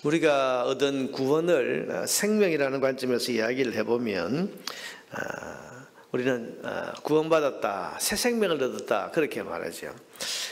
우리가 얻은 구원을 생명이라는 관점에서 이야기를 해보면 우리는 구원받았다, 새 생명을 얻었다 그렇게 말하죠.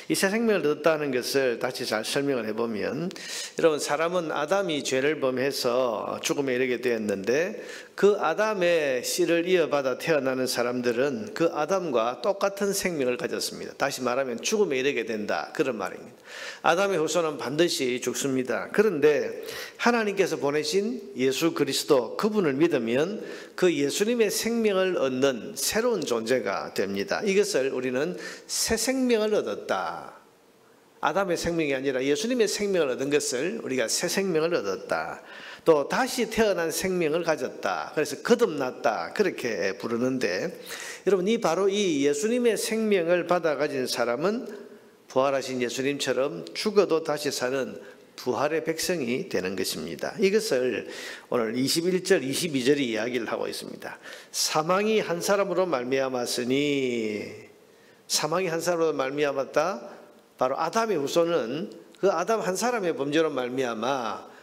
이 새 생명을 얻었다는 것을 다시 잘 설명을 해보면, 여러분, 사람은 아담이 죄를 범해서 죽음에 이르게 되었는데 그 아담의 씨를 이어받아 태어나는 사람들은 그 아담과 똑같은 생명을 가졌습니다. 다시 말하면 죽음에 이르게 된다, 그런 말입니다. 아담의 후손은 반드시 죽습니다. 그런데 하나님께서 보내신 예수 그리스도, 그분을 믿으면 그 예수님의 생명을 얻는 새로운 존재가 됩니다. 이것을 우리는 새 생명을 얻었다, 아담의 생명이 아니라 예수님의 생명을 얻은 것을 우리가 새 생명을 얻었다, 또 다시 태어난 생명을 가졌다, 그래서 거듭났다 그렇게 부르는데, 여러분, 바로 이 예수님의 생명을 받아 가진 사람은 부활하신 예수님처럼 죽어도 다시 사는 부활의 백성이 되는 것입니다. 이것을 오늘 21절 22절이 이야기를 하고 있습니다. 사망이 한 사람으로 말미암았으니, 사망이 한 사람으로 말미암았다, 바로 아담의 후손은 그 아담 한 사람의 범죄로 말미암아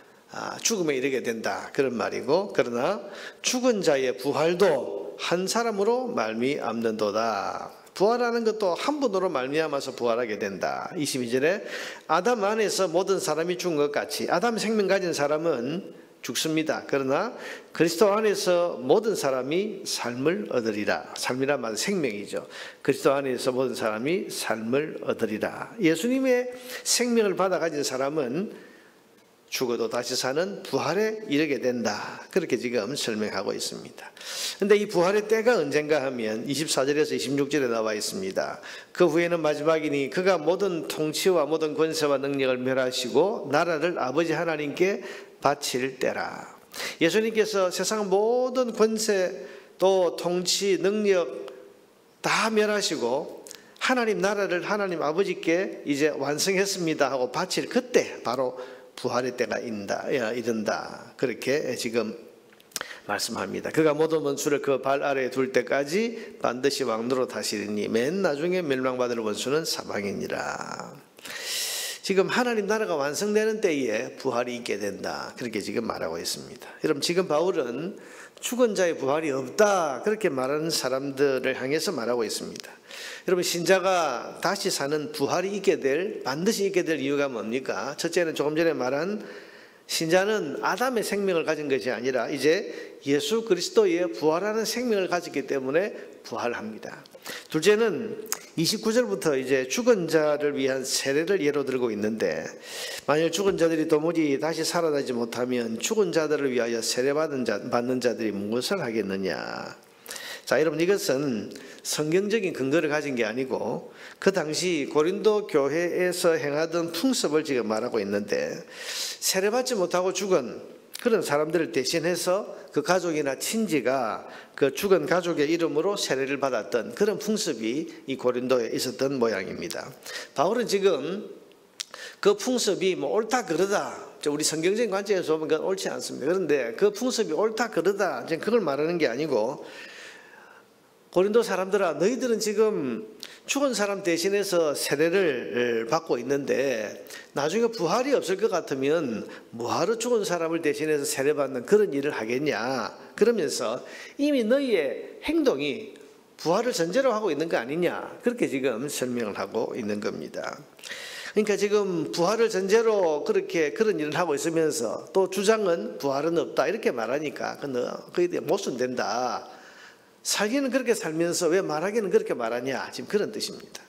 죽음에 이르게 된다, 그런 말이고, 그러나 죽은 자의 부활도 한 사람으로 말미암는도다. 부활하는 것도 한 분으로 말미암아서 부활하게 된다. 22절에 아담 안에서 모든 사람이 죽은 것 같이, 아담 생명 가진 사람은 죽습니다. 그러나 그리스도 안에서 모든 사람이 삶을 얻으리라. 삶이란 말은 생명이죠. 그리스도 안에서 모든 사람이 삶을 얻으리라. 예수님의 생명을 받아 가진 사람은 죽어도 다시 사는 부활에 이르게 된다, 그렇게 지금 설명하고 있습니다. 그런데 이 부활의 때가 언젠가 하면 24절에서 26절에 나와 있습니다. 그 후에는 마지막이니 그가 모든 통치와 모든 권세와 능력을 멸하시고 나라를 아버지 하나님께 바칠 때라. 예수님께서 세상 모든 권세, 또 통치, 능력 다 멸하시고 하나님 나라를 하나님 아버지께 이제 완성했습니다 하고 바칠 그때 바로 부활의 때가 이른다, 그렇게 지금 말씀합니다. 그가 모든 원수를 그 발 아래에 둘 때까지 반드시 왕노로 다스리니 맨 나중에 멸망받을 원수는 사망이니라. 지금 하나님 나라가 완성되는 때에 부활이 있게 된다, 그렇게 지금 말하고 있습니다. 여러분, 지금 바울은 죽은 자의 부활이 없다 그렇게 말하는 사람들을 향해서 말하고 있습니다. 여러분, 신자가 다시 사는 부활이 반드시 있게 될 이유가 뭡니까? 첫째는 조금 전에 말한 신자는 아담의 생명을 가진 것이 아니라 이제 예수 그리스도의 부활하는 생명을 가졌기 때문에 부활합니다. 둘째는 29절부터 이제 죽은 자를 위한 세례를 예로 들고 있는데, 만일 죽은 자들이 도무지 다시 살아나지 못하면 죽은 자들을 위하여 세례받는 자들이 무엇을 하겠느냐. 자, 여러분, 이것은 성경적인 근거를 가진 게 아니고 그 당시 고린도 교회에서 행하던 풍습을 지금 말하고 있는데, 세례받지 못하고 죽은 그런 사람들을 대신해서 그 가족이나 친지가 그 죽은 가족의 이름으로 세례를 받았던 그런 풍습이 이 고린도에 있었던 모양입니다. 바울은 지금 그 풍습이 옳다 그르다, 우리 성경적인 관점에서 보면 그건 옳지 않습니다. 그런데 그 풍습이 옳다 그르다, 그걸 말하는 게 아니고, 고린도 사람들아, 너희들은 지금 죽은 사람 대신해서 세례를 받고 있는데 나중에 부활이 없을 것 같으면 뭐하러 죽은 사람을 대신해서 세례받는 그런 일을 하겠냐, 그러면서 이미 너희의 행동이 부활을 전제로 하고 있는 거 아니냐, 그렇게 지금 설명을 하고 있는 겁니다. 그러니까 지금 부활을 전제로 그런 일을 하고 있으면서 또 주장은 부활은 없다 이렇게 말하니까 그게 모순된다. 살기는 그렇게 살면서 왜 말하기는 그렇게 말하냐, 지금 그런 뜻입니다.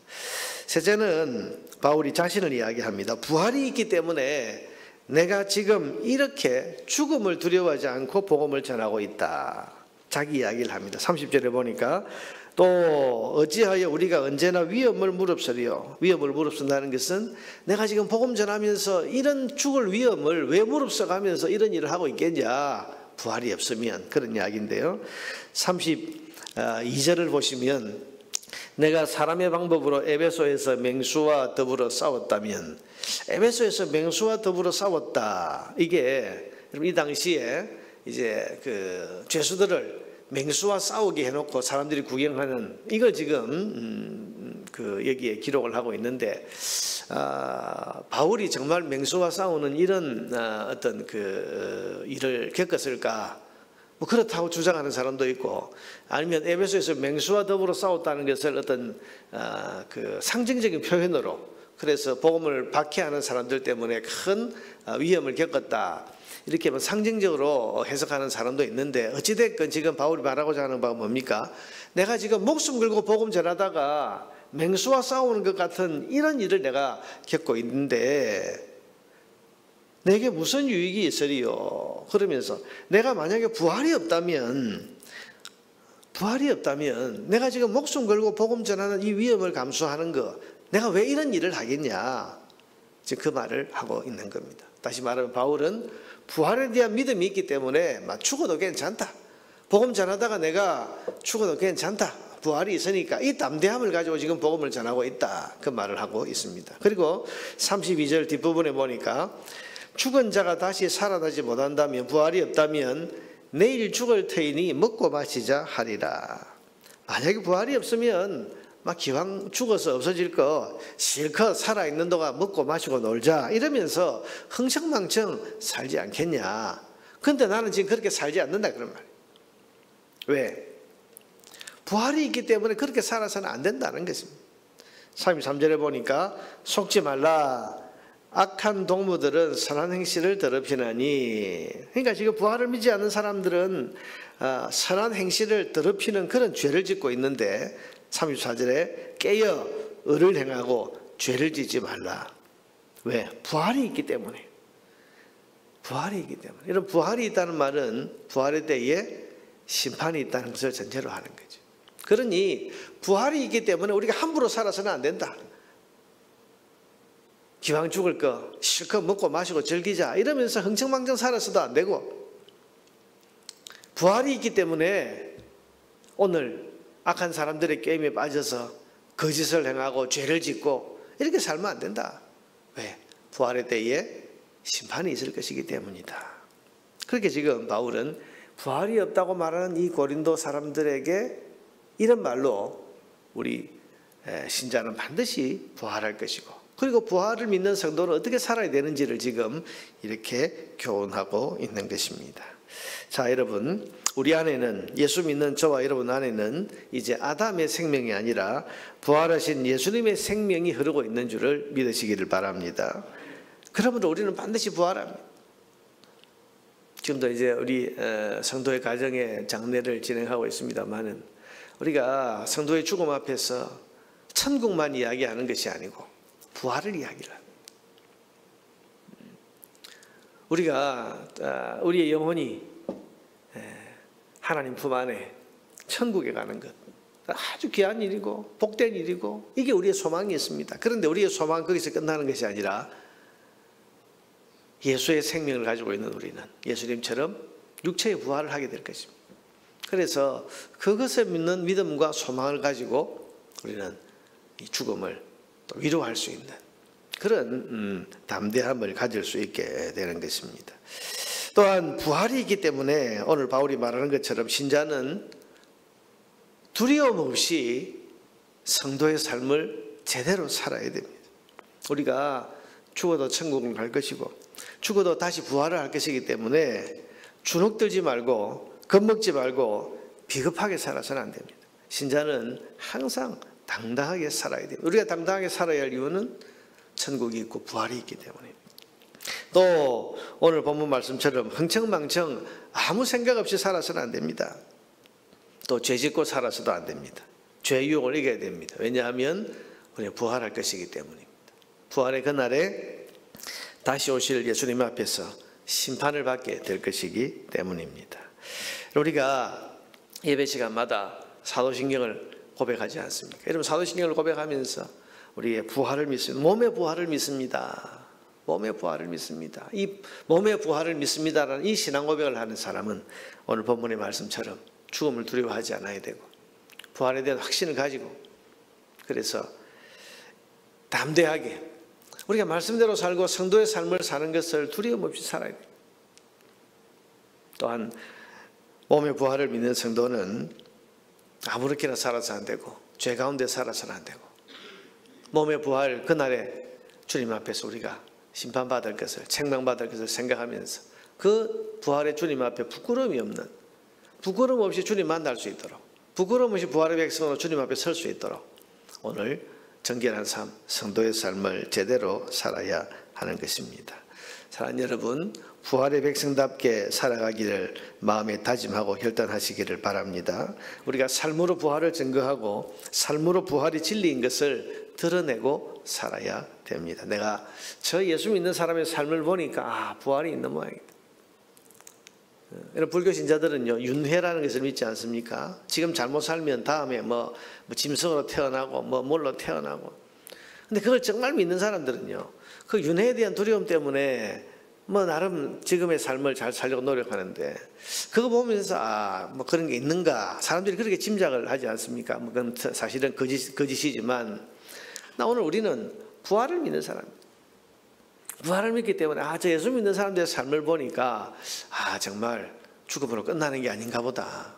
셋째는 바울이 자신을 이야기합니다. 부활이 있기 때문에 내가 지금 이렇게 죽음을 두려워하지 않고 복음을 전하고 있다, 자기 이야기를 합니다. 30절에 보니까 또 어찌하여 우리가 언제나 위험을 무릅쓰리요. 위험을 무릅쓴다는 것은 내가 지금 복음 전하면서 이런 죽을 위험을 왜 무릅써가면서 이런 일을 하고 있겠냐, 부활이 없으면, 그런 이야기인데요. 32절을 보시면 내가 사람의 방법으로 에베소에서 맹수와 더불어 싸웠다면, 에베소에서 맹수와 더불어 싸웠다, 이게 이 당시에 이제 그 죄수들을 맹수와 싸우게 해놓고 사람들이 구경하는, 이걸 지금 여기에 기록을 하고 있는데, 바울이 정말 맹수와 싸우는 이런 어떤 일을 겪었을까? 뭐 그렇다고 주장하는 사람도 있고, 아니면 에베소에서 맹수와 더불어 싸웠다는 것을 어떤 상징적인 표현으로, 그래서 복음을 박해하는 사람들 때문에 큰 위험을 겪었다, 이렇게 뭐 상징적으로 해석하는 사람도 있는데, 어찌됐건 지금 바울이 말하고자 하는 바가 뭡니까? 내가 지금 목숨 걸고 복음 전하다가 맹수와 싸우는 것 같은 이런 일을 내가 겪고 있는데 내게 무슨 유익이 있으리요? 그러면서 내가 만약에 부활이 없다면 내가 지금 목숨 걸고 복음 전하는 이 위험을 감수하는 거, 내가 왜 이런 일을 하겠냐? 지금 그 말을 하고 있는 겁니다. 다시 말하면 바울은 부활에 대한 믿음이 있기 때문에 죽어도 괜찮다, 복음 전하다가 내가 죽어도 괜찮다, 부활이 있으니까 이 담대함을 가지고 지금 복음을 전하고 있다, 그 말을 하고 있습니다. 그리고 32절 뒷부분에 보니까 죽은 자가 다시 살아나지 못한다면, 부활이 없다면 내일 죽을 터이니 먹고 마시자 하리라. 만약에 부활이 없으면 기왕 죽어서 없어질 거 실컷 살아있는 동안 먹고 마시고 놀자, 이러면서 흥청망청 살지 않겠냐. 근데 나는 지금 그렇게 살지 않는다, 그런 말이에요. 왜? 부활이 있기 때문에 그렇게 살아서는 안 된다는 것입니다. 33절에 보니까 속지 말라, 악한 동무들은 선한 행실을 더럽히나니. 그러니까 지금 부활을 믿지 않는 사람들은 선한 행실을 더럽히는 그런 죄를 짓고 있는데, 34절에 깨어 의를 행하고 죄를 짓지 말라. 왜? 부활이 있기 때문에. 부활이 있기 때문에. 이런 부활이 있다는 말은 부활의 때에 심판이 있다는 것을 전제로 하는 거죠. 그러니 부활이 있기 때문에 우리가 함부로 살아서는 안 된다. 기왕 죽을 거 실컷 먹고 마시고 즐기자, 이러면서 흥청망청 살아서도 안 되고, 부활이 있기 때문에 오늘 악한 사람들의 게임에 빠져서 거짓을 행하고 죄를 짓고 이렇게 살면 안 된다. 왜? 부활의 때에 심판이 있을 것이기 때문이다. 그렇게 지금 바울은 부활이 없다고 말하는 이 고린도 사람들에게 이런 말로 우리 신자는 반드시 부활할 것이고, 그리고 부활을 믿는 성도는 어떻게 살아야 되는지를 지금 이렇게 교훈하고 있는 것입니다. 자, 여러분, 우리 안에는, 예수 믿는 저와 여러분 안에는 이제 아담의 생명이 아니라 부활하신 예수님의 생명이 흐르고 있는 줄을 믿으시기를 바랍니다. 그러므로 우리는 반드시 부활합니다. 지금도 이제 우리 성도의 가정의 장례를 진행하고 있습니다만은, 우리가 성도의 죽음 앞에서 천국만 이야기하는 것이 아니고 부활을 이야기를 합니다. 우리가 우리의 영혼이 하나님 품 안에 천국에 가는 것, 아주 귀한 일이고 복된 일이고, 이게 우리의 소망이 있습니다. 그런데 우리의 소망은 거기서 끝나는 것이 아니라 예수의 생명을 가지고 있는 우리는 예수님처럼 육체의 부활을 하게 될 것입니다. 그래서 그것을 믿는 믿음과 소망을 가지고 우리는 이 죽음을 또 위로할 수 있는 그런 담대함을 가질 수 있게 되는 것입니다. 또한 부활이 있기 때문에 오늘 바울이 말하는 것처럼 신자는 두려움 없이 성도의 삶을 제대로 살아야 됩니다. 우리가 죽어도 천국을 갈 것이고 죽어도 다시 부활을 할 것이기 때문에 주눅들지 말고 겁먹지 말고 비겁하게 살아서는 안 됩니다. 신자는 항상 당당하게 살아야 됩니다. 우리가 당당하게 살아야 할 이유는 천국이 있고 부활이 있기 때문입니다. 또 오늘 본문 말씀처럼 흥청망청 아무 생각 없이 살아서는 안 됩니다. 또 죄짓고 살아서도 안 됩니다. 죄의 유혹을 이겨야 됩니다. 왜냐하면 우리가 부활할 것이기 때문입니다. 부활의 그날에 다시 오실 예수님 앞에서 심판을 받게 될 것이기 때문입니다. 우리가 예배 시간마다 사도신경을 고백하지 않습니까? 여러분, 사도신경을 고백하면서 우리의 부활을 믿습니다. 몸의 부활을 믿습니다. 몸의 부활을 믿습니다. 이 몸의 부활을 믿습니다라는 이 신앙 고백을 하는 사람은 오늘 본문의 말씀처럼 죽음을 두려워하지 않아야 되고 부활에 대한 확신을 가지고, 그래서 담대하게 우리가 말씀대로 살고 성도의 삶을 사는 것을 두려움 없이 살아야 돼요. 또한 몸의 부활을 믿는 성도는 아무렇게나 살아서 안 되고 죄 가운데 살아서는 안 되고 몸의 부활 그날에 주님 앞에서 우리가 심판받을 것을, 책망받을 것을 생각하면서 그 부활의 주님 앞에 부끄러움이 없는, 부끄러움 없이 주님 만날 수 있도록, 부끄러움 없이 부활의 백성으로 주님 앞에 설 수 있도록 오늘 정결한 삶, 성도의 삶을 제대로 살아야 하는 것입니다. 사랑하는 여러분, 부활의 백성답게 살아가기를 마음에 다짐하고 결단하시기를 바랍니다. 우리가 삶으로 부활을 증거하고 삶으로 부활이 진리인 것을 드러내고 살아야 됩니다. 내가 저 예수 믿는 사람의 삶을 보니까 부활이 있는 모양이다. 이런 불교 신자들은요, 윤회라는 것을 믿지 않습니까? 지금 잘못 살면 다음에 뭐 짐승으로 태어나고 뭘로 태어나고. 근데 그걸 정말 믿는 사람들은요, 그 윤회에 대한 두려움 때문에 나름 지금의 삶을 잘 살려고 노력하는데, 그거 보면서 뭐 그런 게 있는가, 사람들이 그렇게 짐작을 하지 않습니까? 그건 사실은 거짓이지만, 오늘 우리는 부활을 믿는 사람입니다. 부활을 믿기 때문에 저 예수 믿는 사람들의 삶을 보니까 정말 죽음으로 끝나는 게 아닌가 보다,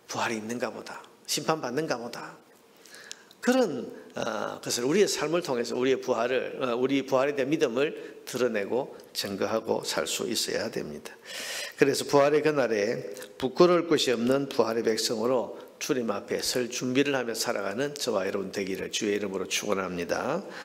부활이 있는가 보다, 심판받는가 보다, 그런 것을 우리의 삶을 통해서 우리 부활에 대한 믿음을 드러내고 증거하고 살 수 있어야 됩니다. 그래서 부활의 그날에 부끄러울 것이 없는 부활의 백성으로 주님 앞에 설 준비를 하며 살아가는 저와 여러분 되기를 주의 이름으로 축원합니다.